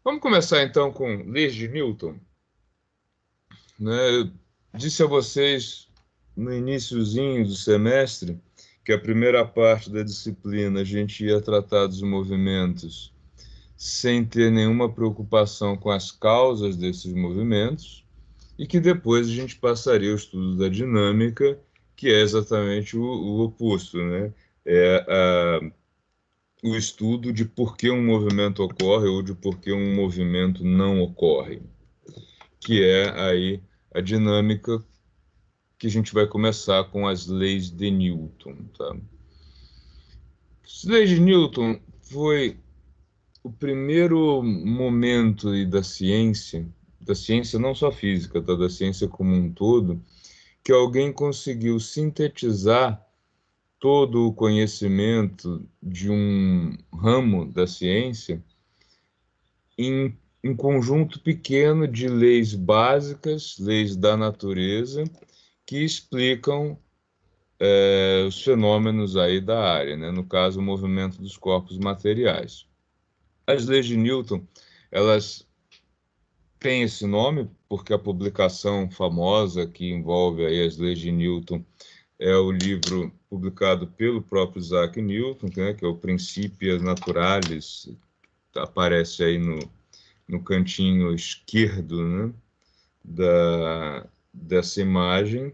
Vamos começar então com leis de Newton, né? Eu disse a vocês no iniciozinho do semestre que a primeira parte da disciplina a gente ia tratar dos movimentos sem ter nenhuma preocupação com as causas desses movimentos e que depois a gente passaria ao estudo da dinâmica, que é exatamente o oposto, né? É o estudo de por que um movimento ocorre ou de por que um movimento não ocorre, que é aí a dinâmica que a gente vai começar com as leis de Newton, tá? As leis de Newton foi o primeiro momento aí da ciência não só física, tá? Da ciência como um todo, que alguém conseguiu sintetizar todo o conhecimento de um ramo da ciência em conjunto pequeno de leis básicas, leis da natureza, que explicam os fenômenos aí da área, né? No caso, o movimento dos corpos materiais. As leis de Newton, elas têm esse nome porque a publicação famosa que envolve aí as leis de Newton é o livro publicado pelo próprio Isaac Newton, né, que é o Principias Naturalis, aparece aí no cantinho esquerdo, né, dessa imagem.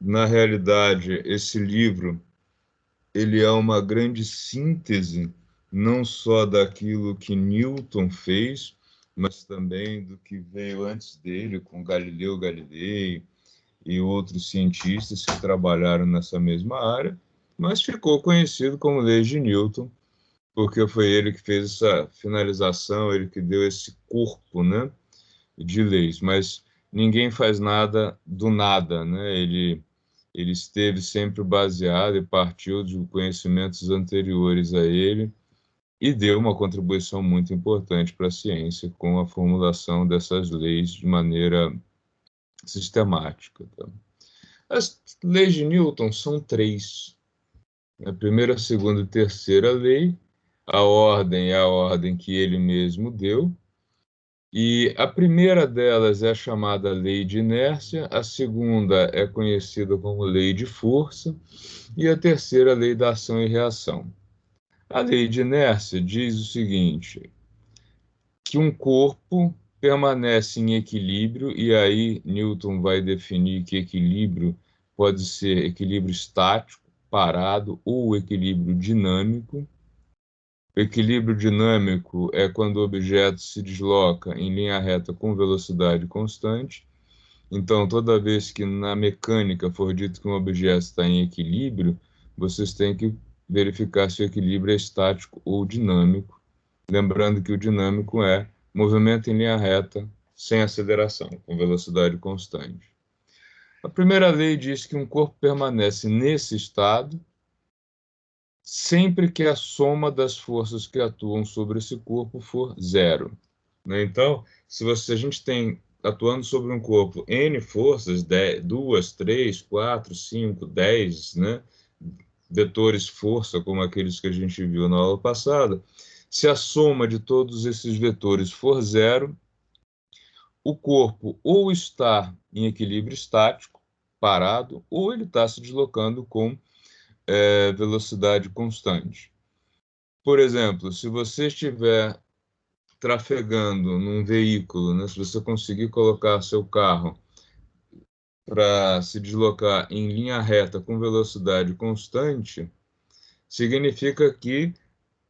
Na realidade, esse livro ele é uma grande síntese não só daquilo que Newton fez, mas também do que veio antes dele, com Galileu Galilei e outros cientistas que trabalharam nessa mesma área, mas ficou conhecido como Leis de Newton, porque foi ele que fez essa finalização, ele que deu esse corpo, né, de leis, mas ninguém faz nada do nada, né? Ele esteve sempre baseado e partiu de conhecimentos anteriores a ele e deu uma contribuição muito importante para a ciência com a formulação dessas leis de maneira sistemática, tá? As leis de Newton são três. A primeira, a segunda e terceira lei, a ordem é a ordem que ele mesmo deu, e a primeira delas é a chamada lei de inércia, a segunda é conhecida como lei de força, e a terceira, a lei da ação e reação. A lei de inércia diz o seguinte, que um corpo permanece em equilíbrio, e aí Newton vai definir que equilíbrio pode ser equilíbrio estático, parado, ou equilíbrio dinâmico. O equilíbrio dinâmico é quando o objeto se desloca em linha reta com velocidade constante. Então, toda vez que na mecânica for dito que um objeto está em equilíbrio, vocês têm que verificar se o equilíbrio é estático ou dinâmico. Lembrando que o dinâmico é movimento em linha reta, sem aceleração, com velocidade constante. A primeira lei diz que um corpo permanece nesse estado sempre que a soma das forças que atuam sobre esse corpo for zero, né? Então, se a gente tem atuando sobre um corpo N forças, 2, 3, 4, 5, 10, né? Vetores força, como aqueles que a gente viu na aula passada, se a soma de todos esses vetores for zero, o corpo ou está em equilíbrio estático, parado, ou ele está se deslocando com velocidade constante. Por exemplo, se você estiver trafegando num veículo, né, se você conseguir colocar seu carro para se deslocar em linha reta com velocidade constante, significa que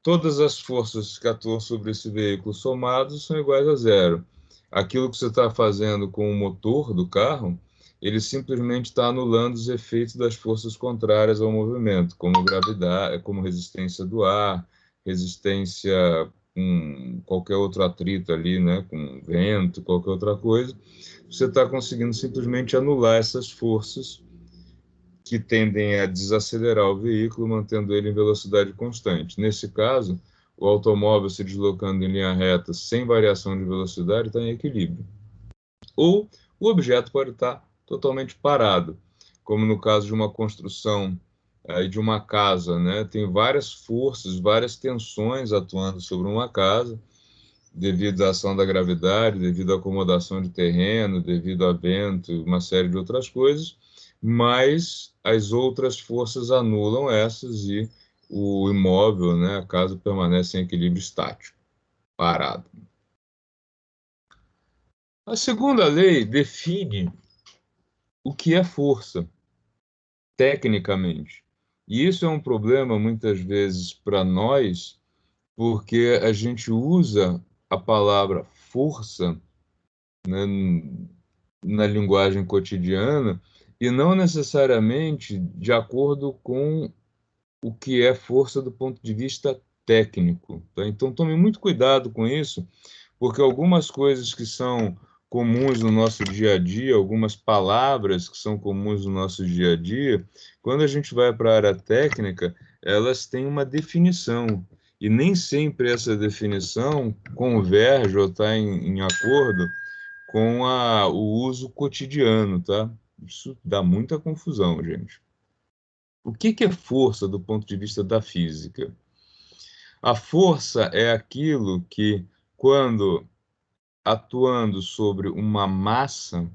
todas as forças que atuam sobre esse veículo somados são iguais a zero. Aquilo que você está fazendo com o motor do carro, ele simplesmente está anulando os efeitos das forças contrárias ao movimento, como gravidade, como resistência do ar, resistência com qualquer outro atrito ali, né, com vento, qualquer outra coisa. Você está conseguindo simplesmente anular essas forças que tendem a desacelerar o veículo, mantendo ele em velocidade constante. Nesse caso, o automóvel se deslocando em linha reta sem variação de velocidade está em equilíbrio. Ou o objeto pode estar totalmente parado, como no caso de uma construção de uma casa, né? Tem várias forças, várias tensões atuando sobre uma casa, devido à ação da gravidade, devido à acomodação de terreno, devido a vento, uma série de outras coisas, mas as outras forças anulam essas e o imóvel, né, a casa permanece em equilíbrio estático, parado. A segunda lei define o que é força, tecnicamente. E isso é um problema, muitas vezes, para nós, porque a gente usa a palavra força, né, na linguagem cotidiana e não necessariamente de acordo com o que é força do ponto de vista técnico. Tá? Então, tome muito cuidado com isso, porque algumas coisas que são comuns no nosso dia a dia, algumas palavras que são comuns no nosso dia a dia, quando a gente vai para a área técnica, elas têm uma definição. E nem sempre essa definição converge ou está em acordo com o uso cotidiano, tá? Isso dá muita confusão, gente. O que é força do ponto de vista da física? A força é aquilo que, quando atuando sobre uma massa,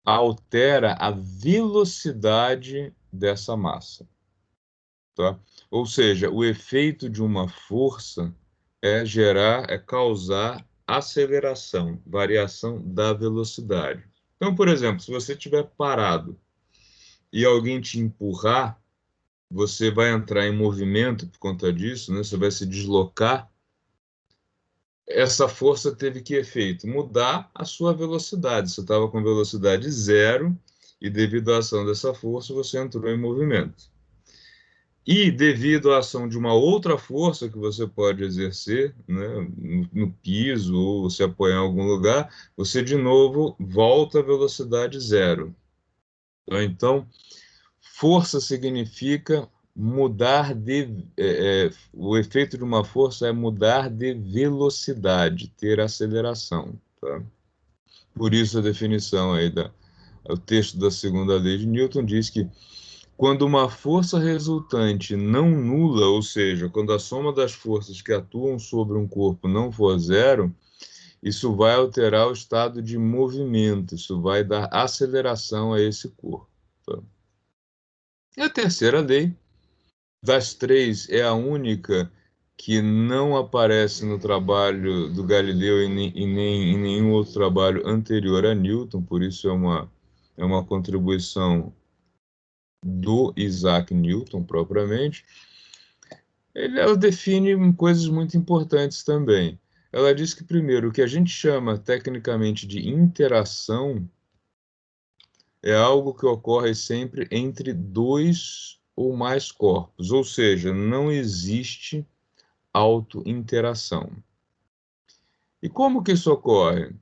altera a velocidade dessa massa, tá? Ou seja, o efeito de uma força é causar aceleração, variação da velocidade. Então, por exemplo, se você estiver parado e alguém te empurrar, você vai entrar em movimento por conta disso, né? Você vai se deslocar. Essa força teve que efeito? Mudar a sua velocidade. Você estava com velocidade zero e, devido à ação dessa força, você entrou em movimento. E, devido à ação de uma outra força que você pode exercer, né, no piso ou se apoiar em algum lugar, você de novo volta à velocidade zero. Então, força significa mudar o efeito de uma força é mudar de velocidade, ter aceleração, tá? Por isso a definição aí o texto da segunda lei de Newton diz que quando uma força resultante não nula, ou seja, quando a soma das forças que atuam sobre um corpo não for zero, isso vai alterar o estado de movimento, isso vai dar aceleração a esse corpo, tá? E a terceira lei, das três, é a única que não aparece no trabalho do Galileu e nem em nenhum outro trabalho anterior a Newton, por isso é uma contribuição do Isaac Newton propriamente. Ela define coisas muito importantes também. Ela diz que, primeiro, o que a gente chama tecnicamente de interação é algo que ocorre sempre entre dois ou mais corpos, ou seja, não existe autointeração. E como que isso ocorre?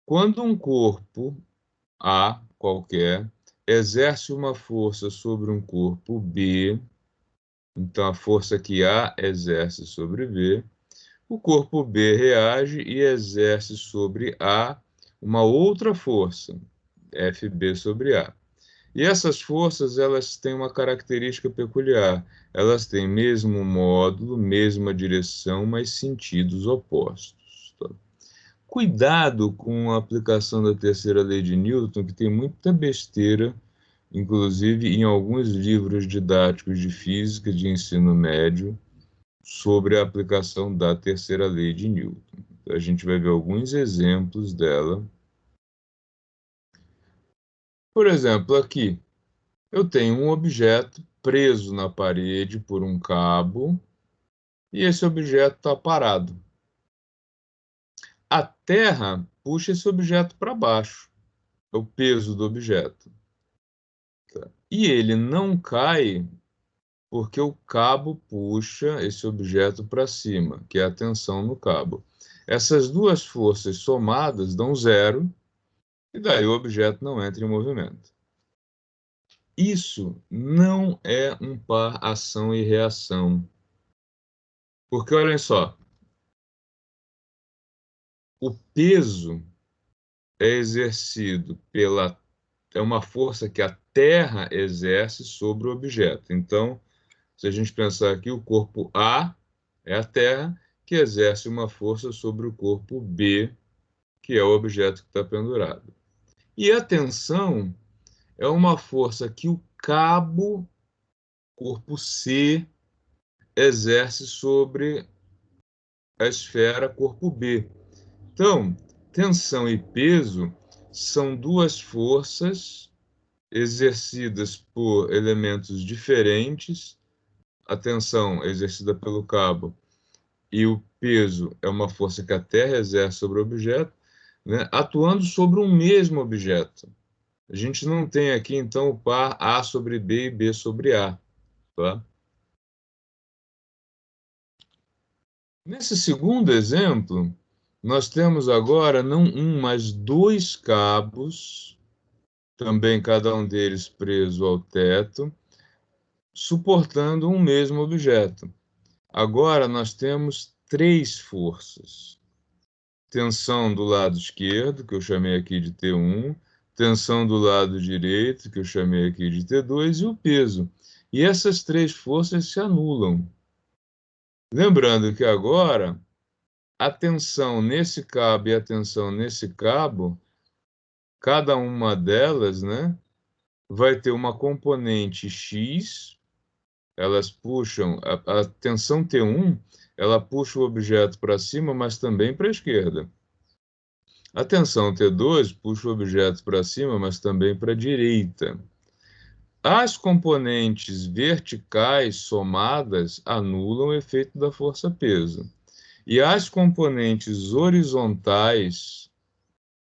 Quando um corpo A qualquer exerce uma força sobre um corpo B, então a força que A exerce sobre B, o corpo B reage e exerce sobre A uma outra força, FB sobre A. E essas forças, elas têm uma característica peculiar. Elas têm mesmo módulo, mesma direção, mas sentidos opostos. Tá? Cuidado com a aplicação da terceira lei de Newton, que tem muita besteira, inclusive em alguns livros didáticos de física de ensino médio, sobre a aplicação da terceira lei de Newton. A gente vai ver alguns exemplos dela. Por exemplo, aqui, eu tenho um objeto preso na parede por um cabo e esse objeto está parado. A Terra puxa esse objeto para baixo, é o peso do objeto. Tá? E ele não cai porque o cabo puxa esse objeto para cima, que é a tensão no cabo. Essas duas forças somadas dão zero e daí o objeto não entra em movimento. Isso não é um par ação e reação. Porque olhem só, o peso é exercido é uma força que a Terra exerce sobre o objeto. Então, se a gente pensar aqui, o corpo A é a Terra que exerce uma força sobre o corpo B, que é o objeto que está pendurado. E a tensão é uma força que o cabo, corpo C, exerce sobre a esfera corpo B. Então, tensão e peso são duas forças exercidas por elementos diferentes. A tensão é exercida pelo cabo e o peso é uma força que a Terra exerce sobre o objeto, né, atuando sobre um mesmo objeto. A gente não tem aqui, então, o par A sobre B e B sobre A. Tá? Nesse segundo exemplo, nós temos agora não um, mas dois cabos, também cada um deles preso ao teto, suportando um mesmo objeto. Agora nós temos três forças. Tensão do lado esquerdo, que eu chamei aqui de T1, tensão do lado direito, que eu chamei aqui de T2, e o peso. E essas três forças se anulam. Lembrando que agora a tensão nesse cabo e a tensão nesse cabo, cada uma delas, né, vai ter uma componente X, elas puxam, a tensão T1, ela puxa o objeto para cima, mas também para a esquerda. A tensão T2 puxa o objeto para cima, mas também para a direita. As componentes verticais somadas anulam o efeito da força-peso. E as componentes horizontais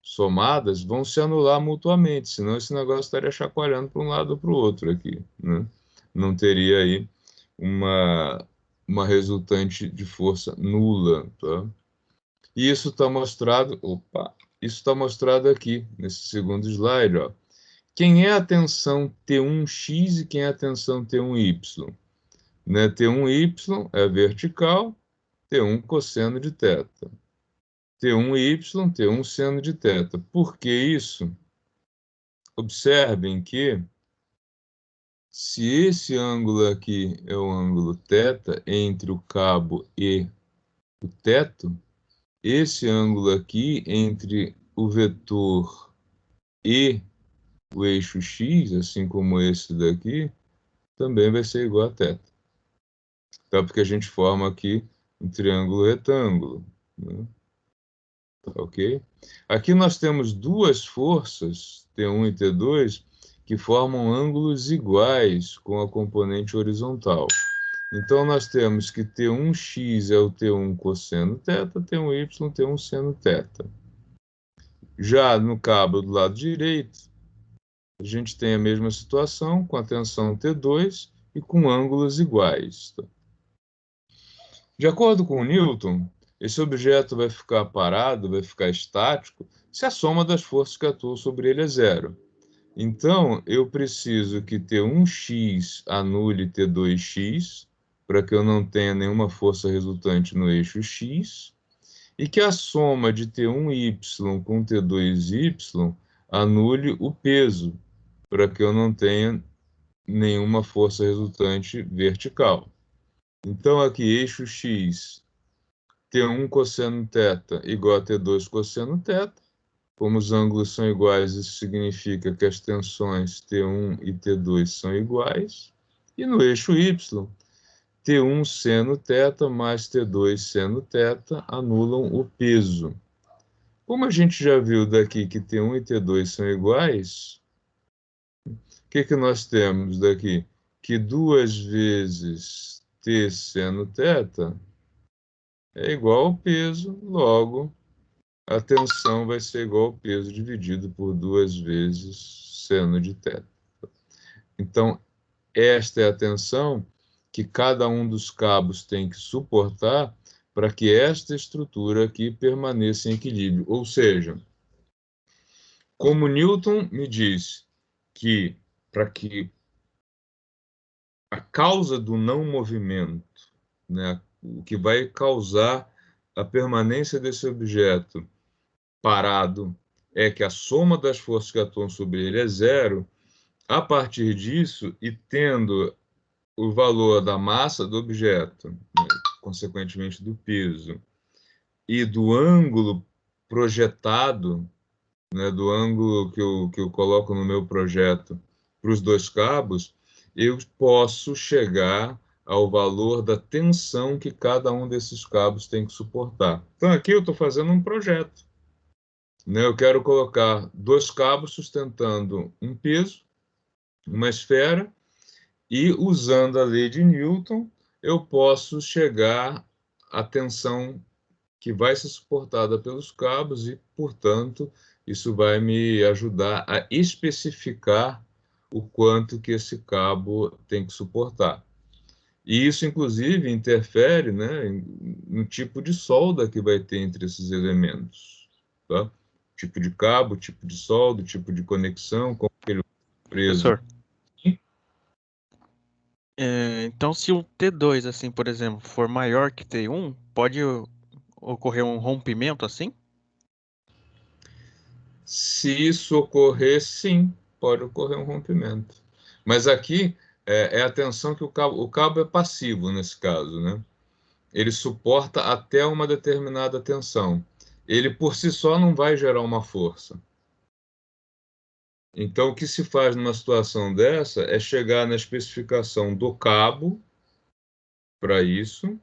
somadas vão se anular mutuamente, senão esse negócio estaria chacoalhando para um lado ou para o outro aqui, né? Não teria aí uma resultante de força nula, tá? E isso está mostrado, isso está mostrado aqui, nesse segundo slide, ó. Quem é a tensão T1x e quem é a tensão T1y? Né? T1y é vertical, T1 cosseno de θ. T1y, T1 seno de θ. Por que isso? Observem que se esse ângulo aqui é o ângulo θ entre o cabo e o teto, esse ângulo aqui entre o vetor e o eixo x, assim como esse daqui, também vai ser igual a θ. Tá? Porque a gente forma aqui um triângulo retângulo, né? Tá, ok? Aqui nós temos duas forças, T1 e T2, que formam ângulos iguais com a componente horizontal. Então, nós temos que T1x é o T1 cosseno θ, T1y, T1 seno θ. Já no cabo do lado direito, a gente tem a mesma situação, com a tensão T2 e com ângulos iguais. De acordo com Newton, esse objeto vai ficar parado, vai ficar estático, se a soma das forças que atuam sobre ele é zero. Então, eu preciso que T1x anule T2x, para que eu não tenha nenhuma força resultante no eixo x, e que a soma de T1y com T2y anule o peso, para que eu não tenha nenhuma força resultante vertical. Então, aqui, eixo x, T1 cosseno θ igual a T2 cosseno θ. Como os ângulos são iguais, isso significa que as tensões T1 e T2 são iguais. E no eixo y, T1 seno θ mais T2 seno θ anulam o peso. Como a gente já viu daqui que T1 e T2 são iguais, o que nós temos daqui? Que 2 vezes T seno θ é igual ao peso, logo a tensão vai ser igual ao peso dividido por 2 vezes seno de θ. Então, esta é a tensão que cada um dos cabos tem que suportar para que esta estrutura aqui permaneça em equilíbrio. Ou seja, como Newton me diz que para que a causa do não movimento, né, o que vai causar a permanência desse objeto parado é que a soma das forças que atuam sobre ele é zero, a partir disso, e tendo o valor da massa do objeto, né, consequentemente do peso, e do ângulo projetado, né, do ângulo que eu coloco no meu projeto para os dois cabos, eu posso chegar ao valor da tensão que cada um desses cabos tem que suportar. Então, aqui eu estou fazendo um projeto, né? Eu quero colocar dois cabos sustentando um peso, uma esfera, e usando a lei de Newton, eu posso chegar à tensão que vai ser suportada pelos cabos e, portanto, isso vai me ajudar a especificar o quanto que esse cabo tem que suportar. E isso, inclusive, interfere, né, no tipo de solda que vai ter entre esses elementos. Tá? Tipo de cabo, tipo de solda, tipo de conexão, como ele é preso. Professor, então se o T2, assim, por exemplo, for maior que T1, pode ocorrer um rompimento assim? Se isso ocorrer, sim, pode ocorrer um rompimento. Mas aqui é a tensão que o cabo é passivo nesse caso, né? Ele suporta até uma determinada tensão. Ele por si só não vai gerar uma força. Então, o que se faz numa situação dessa é chegar na especificação do cabo para isso,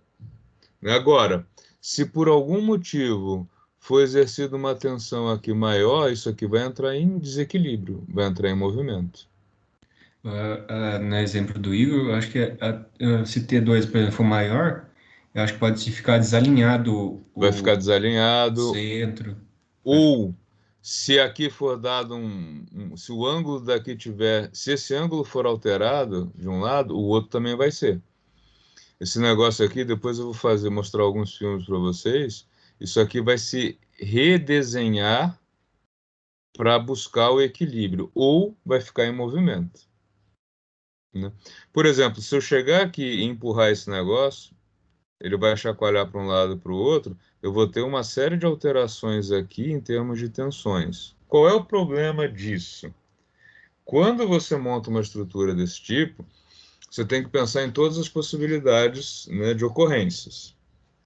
né? Agora, se por algum motivo for exercida uma tensão aqui maior, isso aqui vai entrar em desequilíbrio, vai entrar em movimento. No exemplo do Igor, eu acho que se T2, por exemplo, for maior, eu acho que pode ficar desalinhado Vai o ficar desalinhado, centro. ou se aqui for dado se o ângulo daqui tiver, se esse ângulo for alterado de um lado, o outro também vai ser. Esse negócio aqui, depois eu vou mostrar alguns filmes para vocês. Isso aqui vai se redesenhar para buscar o equilíbrio, ou vai ficar em movimento, né? Por exemplo, se eu chegar aqui e empurrar esse negócio, ele vai chacoalhar para um lado e para o outro, eu vou ter uma série de alterações aqui em termos de tensões. Qual é o problema disso? Quando você monta uma estrutura desse tipo, você tem que pensar em todas as possibilidades, né, de ocorrências.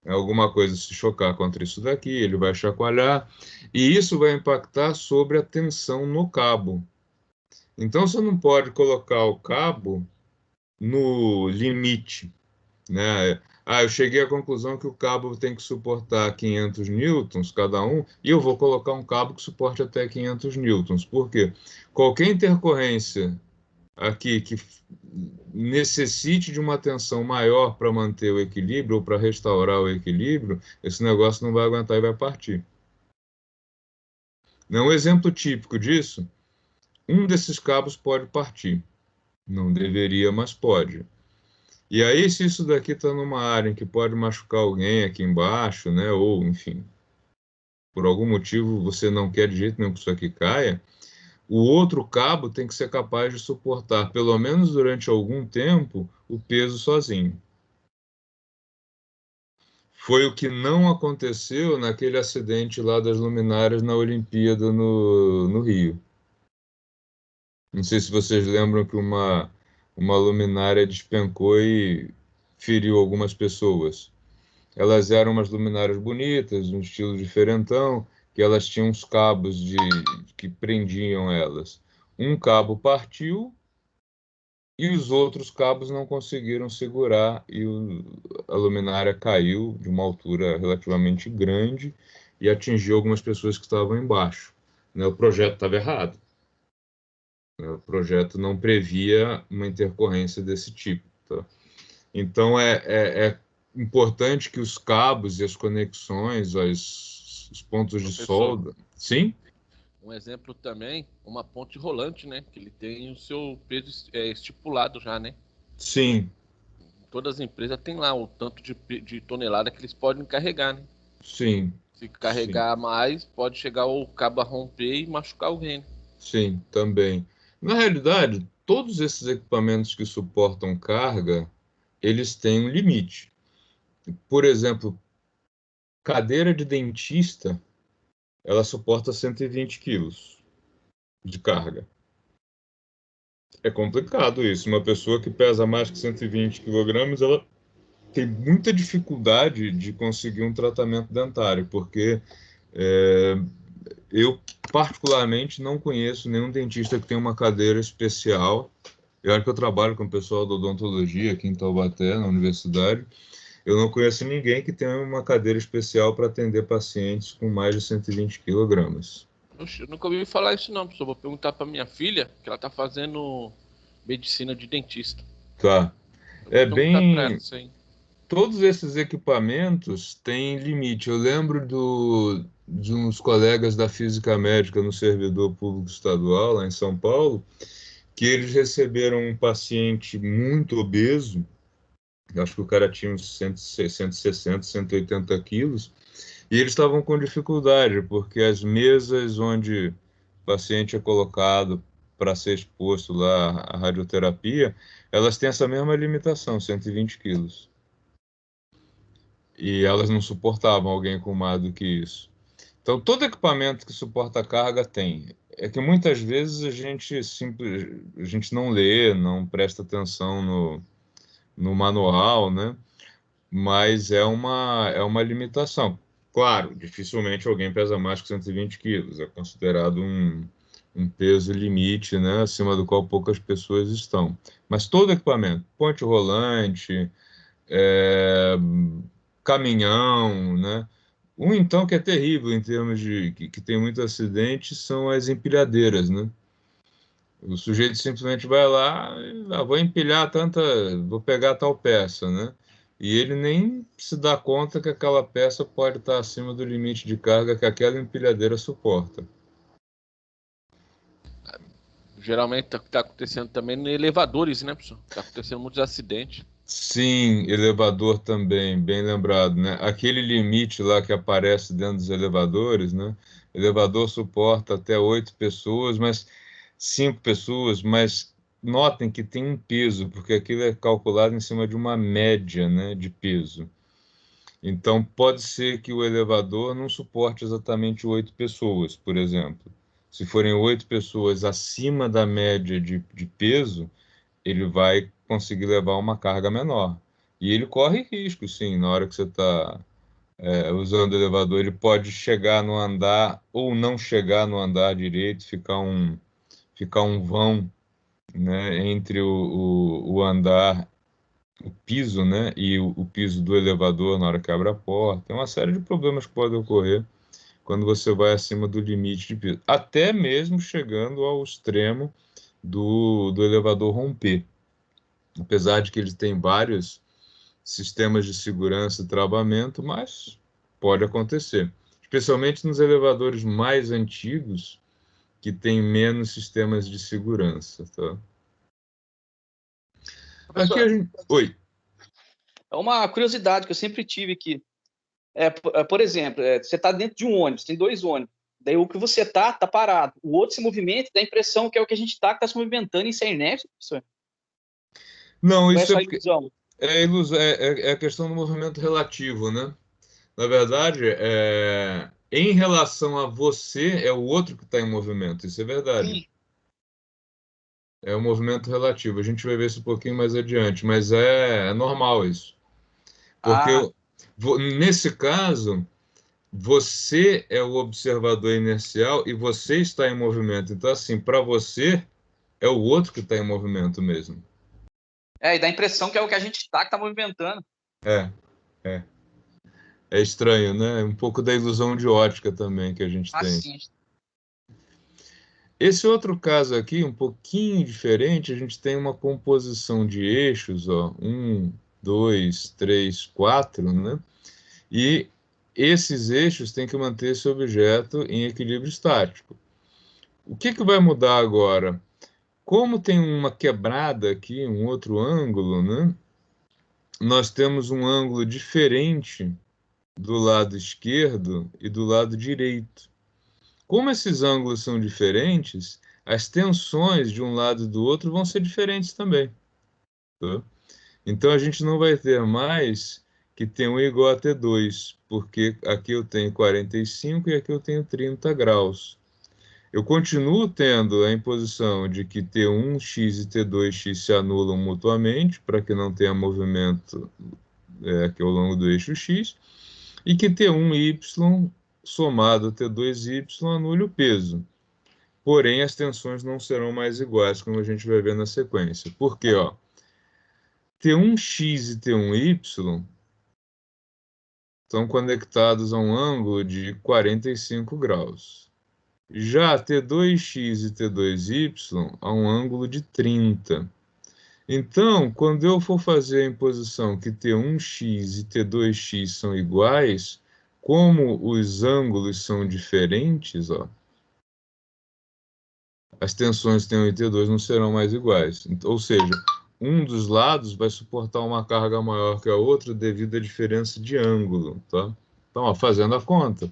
Alguma coisa se chocar contra isso daqui, ele vai chacoalhar, e isso vai impactar sobre a tensão no cabo. Então, você não pode colocar o cabo no limite, né? Ah, eu cheguei à conclusão que o cabo tem que suportar 500 newtons cada um, e eu vou colocar um cabo que suporte até 500 newtons. Por quê? Qualquer intercorrência aqui que necessite de uma tensão maior para manter o equilíbrio ou para restaurar o equilíbrio, esse negócio não vai aguentar e vai partir. Um exemplo típico disso, um desses cabos pode partir. Não deveria, mas pode. E aí, se isso daqui está numa área em que pode machucar alguém aqui embaixo, né? Ou, enfim, por algum motivo você não quer de jeito nenhum que isso aqui caia, o outro cabo tem que ser capaz de suportar, pelo menos durante algum tempo, o peso sozinho. Foi o que não aconteceu naquele acidente lá das luminárias na Olimpíada no Rio. Não sei se vocês lembram que uma luminária despencou e feriu algumas pessoas. Elas eram umas luminárias bonitas, um estilo diferentão, que elas tinham uns cabos que prendiam elas. Um cabo partiu e os outros cabos não conseguiram segurar e a luminária caiu de uma altura relativamente grande e atingiu algumas pessoas que estavam embaixo, né? O projeto estava errado, né? O projeto não previa uma intercorrência desse tipo, tá? Então, é importante que os cabos e as conexões, os pontos de Professor, solda... Sim? um exemplo também, uma ponte rolante, né? Que ele tem o seu peso estipulado já, né? Sim, Todas as empresas têm lá o tanto de tonelada que eles podem carregar, né? sim, Se sim, carregar mais, pode chegar o cabo a romper e machucar alguém. sim, também. Na realidade, todos esses equipamentos que suportam carga, eles têm um limite. Por exemplo, cadeira de dentista, ela suporta 120 quilos de carga. É complicado isso. Uma pessoa que pesa mais que 120 quilogramas, ela tem muita dificuldade de conseguir um tratamento dentário, porque eu, particularmente, não conheço nenhum dentista que tenha uma cadeira especial. Eu acho que eu trabalho com o pessoal da odontologia aqui em Taubaté, na universidade. Eu não conheço ninguém que tenha uma cadeira especial para atender pacientes com mais de 120 quilogramas. Oxe, eu nunca ouvi falar isso não, professor. Vou perguntar para minha filha, que ela tá fazendo medicina de dentista. Tá. Eu vou É perguntar para ela bem. isso aí. Todos esses equipamentos têm limite. Eu lembro de uns colegas da Física Médica no servidor público estadual, lá em São Paulo, que eles receberam um paciente muito obeso, eu acho que o cara tinha uns 160, 180 quilos, e eles estavam com dificuldade, porque as mesas onde o paciente é colocado para ser exposto lá à radioterapia, elas têm essa mesma limitação, 120 quilos. E elas não suportavam alguém com mais do que isso. Então, todo equipamento que suporta carga tem. É que muitas vezes a gente não lê, não presta atenção no manual, né? Mas é uma limitação. Claro, dificilmente alguém pesa mais que 120 quilos. É considerado um peso limite, né? Acima do qual poucas pessoas estão. Mas todo equipamento, ponte rolante, é, caminhão, né? Um então que é terrível em termos de que tem muito acidente são as empilhadeiras, né? O sujeito simplesmente vai lá, vou empilhar tanta, vou pegar tal peça, né? E ele nem se dá conta que aquela peça pode estar acima do limite de carga que aquela empilhadeira suporta. Geralmente tá acontecendo também em elevadores, né, professor? Tá acontecendo muitos acidentes. Sim, elevador também, bem lembrado, né? Aquele limite lá que aparece dentro dos elevadores, né? O elevador suporta até 8 pessoas, mas 5 pessoas, mas notem que tem um peso, porque aquilo é calculado em cima de uma média, né, de peso. Então, pode ser que o elevador não suporte exatamente 8 pessoas, por exemplo. Se forem 8 pessoas acima da média de peso, ele vai conseguir levar uma carga menor. E ele corre risco, sim, na hora que você está usando o elevador, ele pode chegar no andar ou não chegar no andar direito, ficar um vão, né, entre o andar, o piso, né, e o piso do elevador na hora que abre a porta. Tem uma série de problemas que podem ocorrer quando você vai acima do limite de peso, até mesmo chegando ao extremo do elevador romper. Apesar de que ele tem vários sistemas de segurança e travamento, mas pode acontecer. Especialmente nos elevadores mais antigos, que têm menos sistemas de segurança, tá? Aqui a Professor, gente... Oi. é uma curiosidade que eu sempre tive aqui. Por exemplo, você está dentro de um ônibus, tem dois ônibus. Daí o que você tá parado. O outro se movimenta, dá a impressão que é o que a gente está, que está se movimentando, isso é inércia, professor? Não, Ou é isso é só porque ilusão? é a questão do movimento relativo, né? Na verdade, em relação a você, é o outro que está em movimento, isso é verdade. Sim. É um movimento relativo. A gente vai ver isso um pouquinho mais adiante, mas é normal isso. Porque Ah, nesse caso, você é o observador inercial e você está em movimento. Então, assim, para você, é o outro que está em movimento mesmo. e dá a impressão que é o que a gente está, que está movimentando. É, é. É estranho, né? Um pouco da ilusão de ótica também que a gente tem. Assim. Esse outro caso aqui, um pouquinho diferente, a gente tem uma composição de eixos, ó, 1, 2, 3, 4, né? E esses eixos têm que manter esse objeto em equilíbrio estático. O que que vai mudar agora? Como tem uma quebrada aqui, um outro ângulo, né? Nós temos um ângulo diferente do lado esquerdo e do lado direito. Como esses ângulos são diferentes, as tensões de um lado e do outro vão ser diferentes também. Tá? Então a gente não vai ter mais que T1 igual a T2, porque aqui eu tenho 45 e aqui eu tenho 30 graus. Eu continuo tendo a imposição de que T1x e T2x se anulam mutuamente, para que não tenha movimento aqui ao longo do eixo x, e que T1y somado a T2y anule o peso. Porém, as tensões não serão mais iguais, como a gente vai ver na sequência. Por quê? Ó, T1x e T1y estão conectados a um ângulo de 45 graus. Já T2x e T2y a um ângulo de 30. Então, quando eu for fazer a imposição que T1x e T2x são iguais, como os ângulos são diferentes, ó, as tensões T1 e T2 não serão mais iguais. Ou seja, um dos lados vai suportar uma carga maior que a outra devido à diferença de ângulo. Tá? Então, ó, fazendo a conta,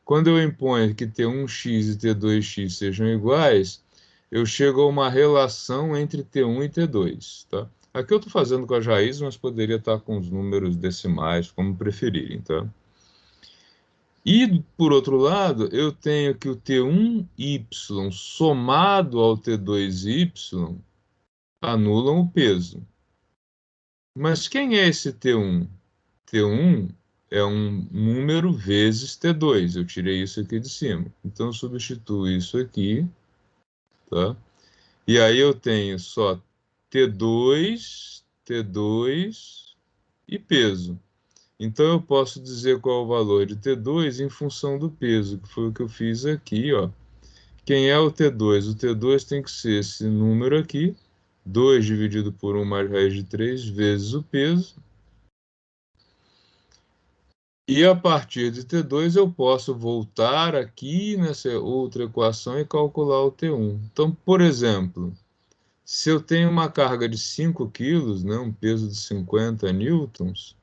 quando eu imponho que T1x e T2x sejam iguais, eu chego a uma relação entre T1 e T2. Tá? Aqui eu estou fazendo com as raízes, mas poderia estar com os números decimais, como preferirem. Tá? E, por outro lado, eu tenho que o T1y somado ao T2y anulam o peso. Mas quem é esse T1? T1 é um número vezes T2. Eu tirei isso aqui de cima. Então, eu substituo isso aqui. Tá? E aí eu tenho só T2, T2 e peso. Então, eu posso dizer qual é o valor de T2 em função do peso, que foi o que eu fiz aqui, ó. Quem é o T2? O T2 tem que ser esse número aqui, 2 dividido por 1 mais raiz de 3 vezes o peso. E a partir de T2 eu posso voltar aqui nessa outra equação e calcular o T1. Então, por exemplo, se eu tenho uma carga de 5 kg, né, um peso de 50 newtons,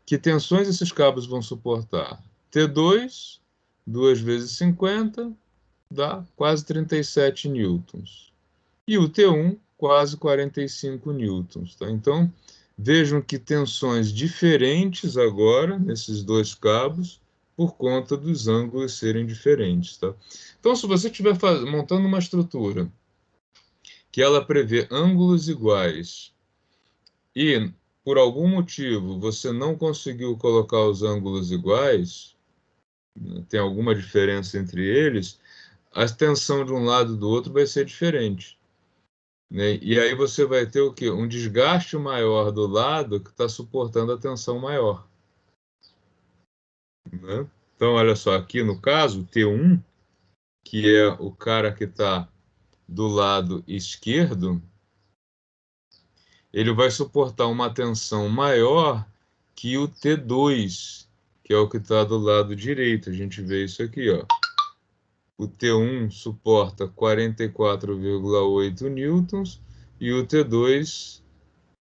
que tensões esses cabos vão suportar? T2, 2 vezes 50, dá quase 37 newtons. E o T1, quase 45 newtons. Tá? Então, vejam que tensões diferentes agora, nesses dois cabos, por conta dos ângulos serem diferentes. Tá? Então, se você estiver montando uma estrutura que ela prevê ângulos iguais e por algum motivo você não conseguiu colocar os ângulos iguais, tem alguma diferença entre eles, a tensão de um lado e do outro vai ser diferente. Né? E aí você vai ter o quê? Um desgaste maior do lado que está suportando a tensão maior. Né? Então, olha só, aqui no caso, T1, que é o cara que está do lado esquerdo, ele vai suportar uma tensão maior que o T2, que é o que está do lado direito. A gente vê isso aqui, ó. O T1 suporta 44,8 newtons e o T2,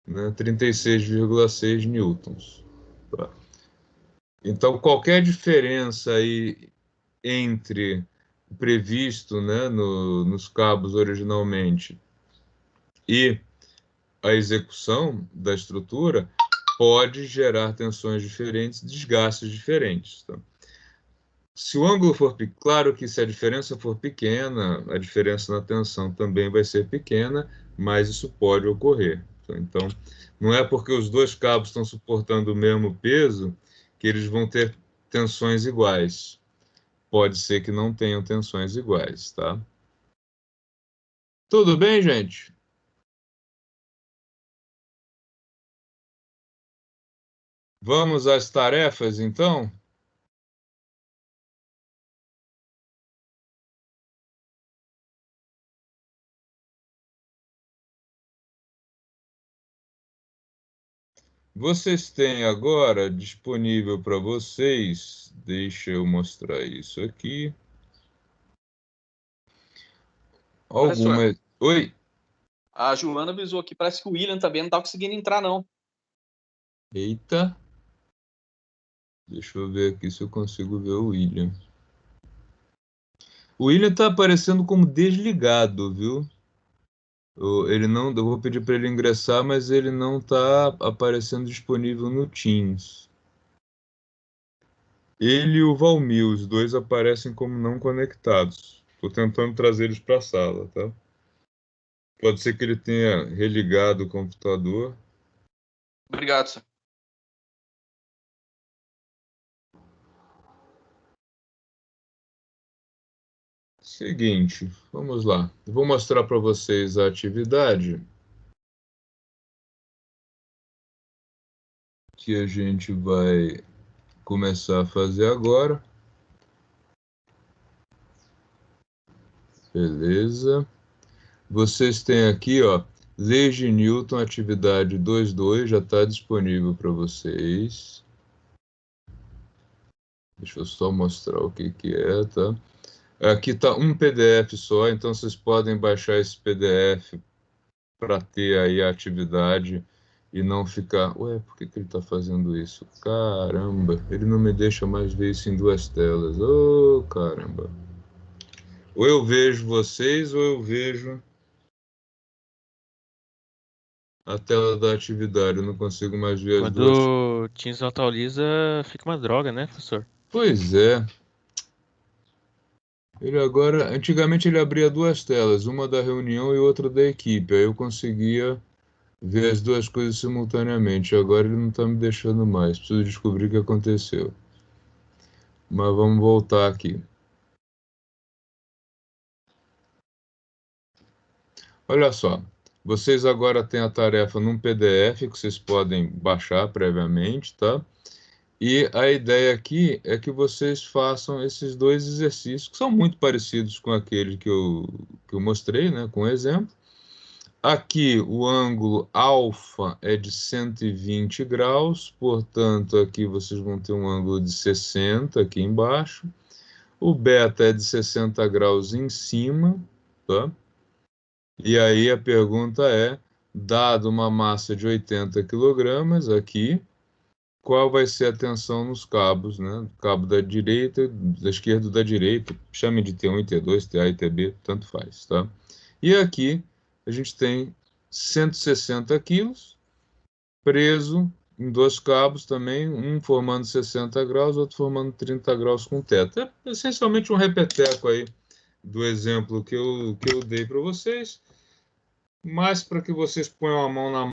né, 36,6 newtons. Tá? Então, qualquer diferença aí entre o previsto, né, nos cabos originalmente e a execução da estrutura pode gerar tensões diferentes, desgastes diferentes. Tá? Se o ângulo for claro que se a diferença for pequena, a diferença na tensão também vai ser pequena, mas isso pode ocorrer. Tá? Então, não é porque os dois cabos estão suportando o mesmo peso que eles vão ter tensões iguais. Pode ser que não tenham tensões iguais, tá? Tudo bem, gente? Vamos às tarefas, então? Vocês têm agora disponível para vocês, deixa eu mostrar isso aqui. Alguma... Oi? A Joana avisou aqui, parece que o William também não está conseguindo entrar, não. Eita. Deixa eu ver aqui se eu consigo ver o William. O William está aparecendo como desligado, viu? Ele não, eu vou pedir para ele ingressar, mas ele não está aparecendo disponível no Teams. Ele e o Valmir, os dois aparecem como não conectados. Estou tentando trazer eles para a sala, tá? Pode ser que ele tenha religado o computador. Obrigado, senhor. Seguinte, vamos lá. Eu vou mostrar para vocês a atividade que a gente vai começar a fazer agora. Beleza. Vocês têm aqui, ó, Leis de Newton, atividade 2.2, já está disponível para vocês. Deixa eu só mostrar o que é, tá? Aqui está um PDF só, então vocês podem baixar esse PDF para ter aí a atividade e não ficar... Ué, por que ele está fazendo isso? Caramba, ele não me deixa mais ver isso em 2 telas. Ô, caramba. Ou eu vejo vocês, ou eu vejo a tela da atividade. Eu não consigo mais ver as duas. Quando o Teams atualiza, fica uma droga, né, professor? Pois é. Ele agora, antigamente ele abria 2 telas, uma da reunião e outra da equipe. Aí eu conseguia ver as 2 coisas simultaneamente. Agora ele não está me deixando mais. Preciso descobrir o que aconteceu. Mas vamos voltar aqui. Olha só. Vocês agora têm a tarefa num PDF que vocês podem baixar previamente, tá? E a ideia aqui é que vocês façam esses 2 exercícios, que são muito parecidos com aquele que eu mostrei, né, com o exemplo. Aqui o ângulo alfa é de 120 graus, portanto aqui vocês vão ter um ângulo de 60 aqui embaixo. O beta é de 60 graus em cima, tá? E aí a pergunta é, dado uma massa de 80 kg aqui, qual vai ser a tensão nos cabos, né? Cabo da direita, da esquerda e da direita, chame de T1 e T2, TA e TB, tanto faz, tá? E aqui a gente tem 160 quilos preso em 2 cabos também, um formando 60 graus, outro formando 30 graus com teto. É essencialmente um repeteco aí do exemplo que eu dei para vocês, mas para que vocês ponham a mão na